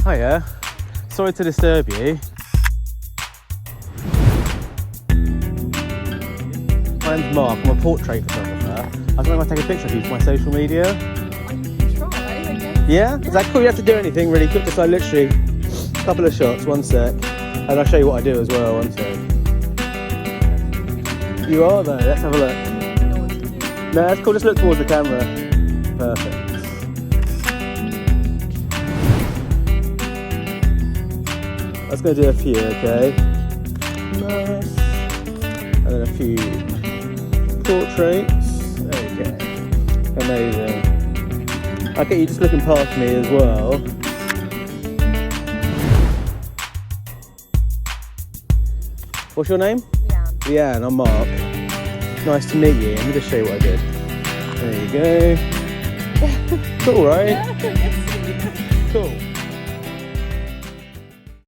Hiya, sorry to disturb you. My name's Mark, I'm a portrait photographer. I was wondering if I take a picture of you for my social media. Yeah? Is that cool? You don't have to do anything really, just like literally a couple of shots, one sec. And I'll show you what I do as well, one sec. You are though, let's have a look. No, that's cool, just look towards the camera. Perfect. I was going to do a few, okay? Nice. And then a few portraits. Okay. Amazing. I'll get you just looking past me as well. What's your name? Leanne. Leanne, I'm Mark. Nice to meet you. Let me just show you what I did. There you go. Cool, right? Yeah, Cool.